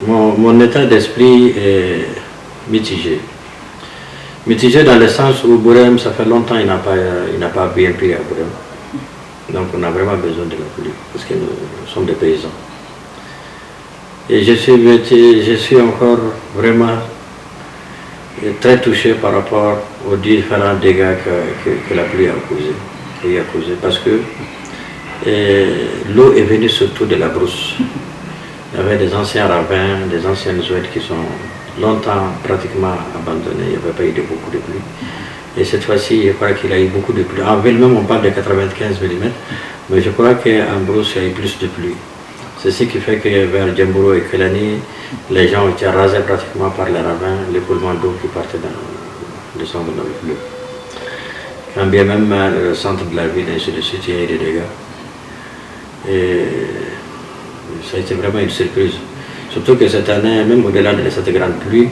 Mon état d'esprit est mitigé. Mitigé dans le sens où Bourem, ça fait longtemps qu'il n'a pas bien pris à Bourem. Donc on a vraiment besoin de la pluie, parce que nous sommes des paysans. Et je suis encore vraiment très touché par rapport aux différents dégâts que la pluie a causé. Parce que l'eau est venue surtout de la brousse. Il y avait des anciens ravins, des anciennes ouettes qui sont longtemps pratiquement abandonnées. Il n'y avait pas eu beaucoup de pluie. Et cette fois-ci, je crois qu'il y a eu beaucoup de pluie. En ville même, on parle de 95 mm, mais je crois qu'en brousse, il y a eu plus de pluie. C'est ce qui fait que vers Djembouro et Kelani, les gens ont été rasés pratiquement par les ravins, l'écoulement d'eau qui partait dans le centre de la ville. Quand bien même le centre de la ville, ainsi de suite, il y a eu des dégâts. Et ça a été vraiment une surprise. Surtout que cette année, même au-delà de cette grande pluie,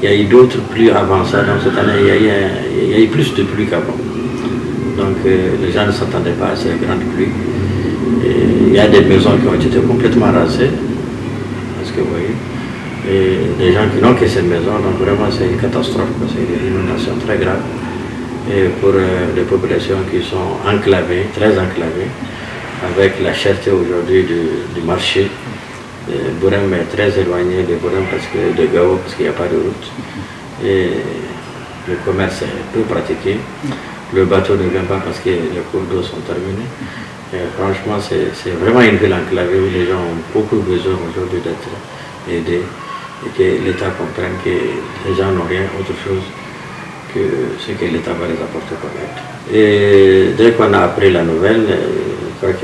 il y a eu d'autres pluies avant ça. Donc cette année, il y a eu plus de pluie qu'avant. Donc les gens ne s'attendaient pas à ces grandes pluies. Et il y a des maisons qui ont été complètement rasées. Parce que vous voyez, et les gens qui n'ont que ces maisons, donc vraiment c'est une catastrophe, c'est une inondation très grave. Et pour les populations qui sont enclavées, très enclavées, avec la cherté aujourd'hui du marché. Bourem est très éloigné de Bourem de Gao parce qu'il n'y a pas de route. Et le commerce est peu pratiqué. Le bateau ne vient pas parce que les cours d'eau sont terminés. Et franchement, c'est vraiment une ville enclavée où les gens ont beaucoup besoin aujourd'hui d'être aidés et que l'État comprenne que les gens n'ont rien autre chose que ce que l'État va les apporter comme aide. Et dès qu'on a appris la nouvelle, je crois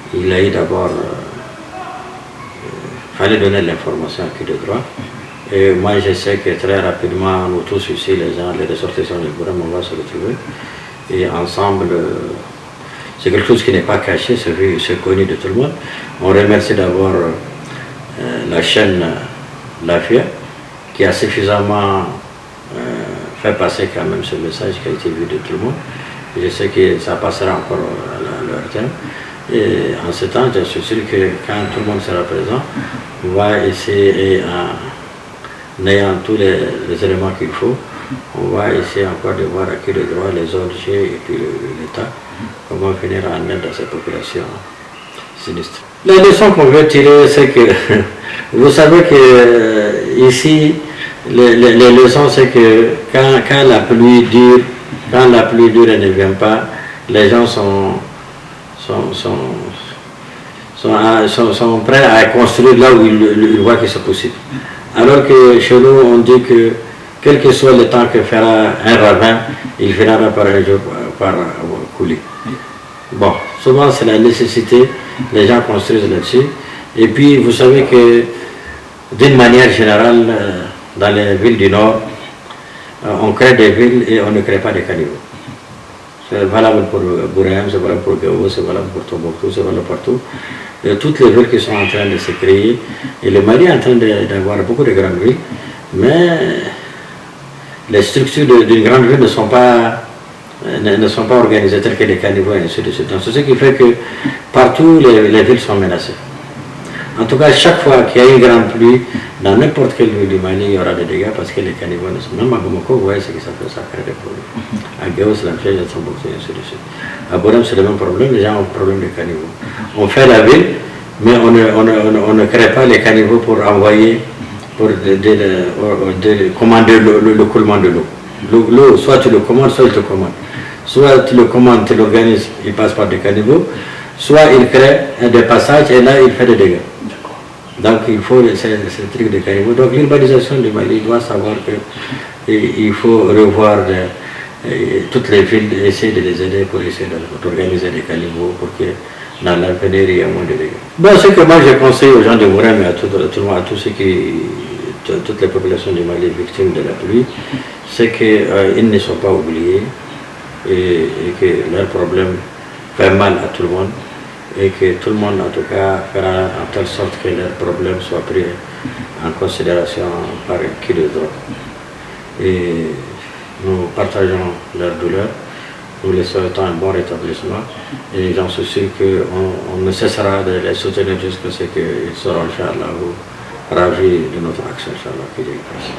qu'il a eu d'abord... Il fallait donner l'information à qui de droit. Et moi, je sais que très rapidement, nous tous ici, les ressortissants de Bourem, on va se retrouver. Et ensemble, c'est quelque chose qui n'est pas caché, c'est connu de tout le monde. On remercie d'abord la chaîne Lafia, qui a suffisamment fait passer quand même ce message qui a été vu de tout le monde. Je sais que ça passera encore à leur terme. Et en ce temps, je suis sûr que quand tout le monde sera présent, on va essayer, en ayant tous les éléments qu'il faut, on va essayer encore de voir à qui de droit les ONG et puis l'État, comment venir en aide à ces populations sinistres. La leçon qu'on veut tirer, c'est que vous savez que ici, les leçons, c'est que quand la pluie dure, et ne vient pas, les gens sont prêts à construire là où ils voient que c'est possible. Alors que chez nous, on dit que quel que soit le temps que fera un ravin, il finira par un jour par couler. Bon, souvent c'est la nécessité, les gens construisent là-dessus. Et puis vous savez que d'une manière générale, dans les villes du Nord, on crée des villes et on ne crée pas des caniveaux. C'est valable pour Bourem, c'est valable pour Gao, c'est valable pour Tombouctou, c'est valable partout. Et toutes les villes qui sont en train de se créer, et le Mali est en train d'avoir beaucoup de grandes villes, mais les structures d'une grande ville ne sont pas organisées telles que les caniveaux et ainsi de suite. Donc c'est ce qui fait que partout les villes sont menacées. En tout cas, chaque fois qu'il y a une grande pluie, dans n'importe quelle ville du Mali, il y aura des dégâts parce que les caniveaux ne sont... Même à Bamako, vous voyez ce que ça fait, ça crée des problèmes. À Gao, c'est la même chose, à Tombouctou, et ainsi de suite. À Bourem, c'est le même problème, les gens ont un problème de caniveaux. On fait la ville, mais on ne crée pas les caniveaux pour envoyer, pour commander le coulement de l'eau. L'eau, soit tu le commandes, soit il te commande. Soit tu le commandes, tu l'organises, il passe par des caniveaux, soit il crée des passages et là, il fait des dégâts. Donc il faut ces trucs de caniveaux. Donc l'urbanisation du Mali doit savoir qu'il faut revoir toutes les villes, essayer de les aider pour essayer d'organiser des caniveaux pour que dans l'avenir il y ait moins de dégâts. Bon, ce que moi je conseille aux gens de Bourem et à tous ceux toutes les populations du Mali victimes de la pluie, c'est qu'ils ne sont pas oubliés et que leur problème fait mal à tout le monde. Et que tout le monde, en tout cas, fera en telle sorte que leurs problèmes soient pris en considération par qui de droit. Et nous partageons leur douleur, nous les souhaitons un bon rétablissement et j'en suis sûr qu'on ne cessera de les soutenir jusqu'à ce qu'ils seront, Inch'Allah, ravi de notre action, Inch'Allah. Que Dieu fasse.